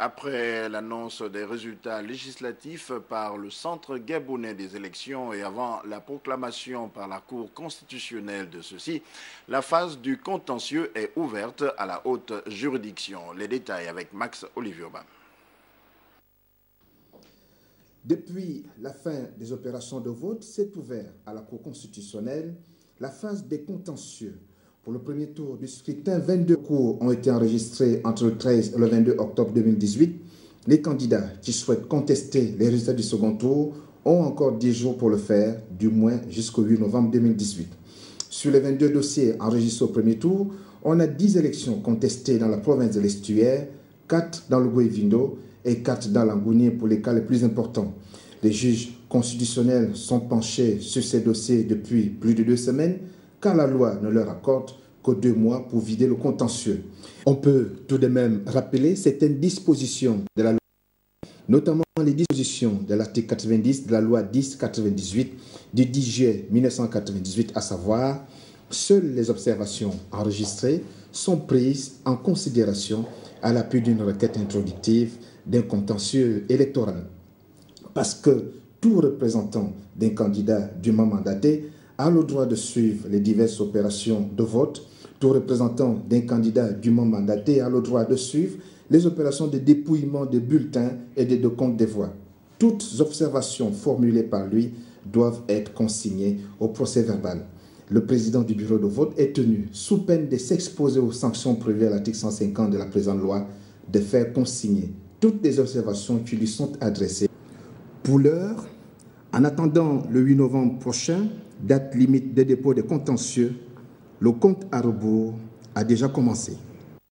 Après l'annonce des résultats législatifs par le Centre gabonais des élections et avant la proclamation par la Cour constitutionnelle de ceci, la phase du contentieux est ouverte à la haute juridiction. Les détails avec Max Olivier Obam. Depuis la fin des opérations de vote, s'est ouvert à la Cour constitutionnelle la phase des contentieux. Pour le premier tour du scrutin, 22 cours ont été enregistrés entre le 13 et le 22 octobre 2018. Les candidats qui souhaitent contester les résultats du second tour ont encore 10 jours pour le faire, du moins jusqu'au 8 novembre 2018. Sur les 22 dossiers enregistrés au premier tour, on a 10 élections contestées dans la province de l'Estuaire, 4 dans le Goué-Vindo et 4 dans l'Angounié pour les cas les plus importants. Les juges constitutionnels sont penchés sur ces dossiers depuis plus de 2 semaines, car la loi ne leur accorde que 2 mois pour vider le contentieux. On peut tout de même rappeler certaines dispositions de la loi, notamment les dispositions de l'article 90 de la loi 10/98 du 10 juillet 1998, à savoir, seules les observations enregistrées sont prises en considération à l'appui d'une requête introductive d'un contentieux électoral. Parce que tout représentant d'un candidat dûment mandaté a le droit de suivre les diverses opérations de vote. Tout représentant d'un candidat dûment mandaté a le droit de suivre les opérations de dépouillement des bulletins et de décompte des voix. Toutes observations formulées par lui doivent être consignées au procès-verbal. Le président du bureau de vote est tenu, sous peine de s'exposer aux sanctions prévues à l'article 150 de la présente loi, de faire consigner toutes les observations qui lui sont adressées. Pour l'heure, en attendant le 8 novembre prochain, date limite de dépôt des contentieux, le compte à rebours a déjà commencé.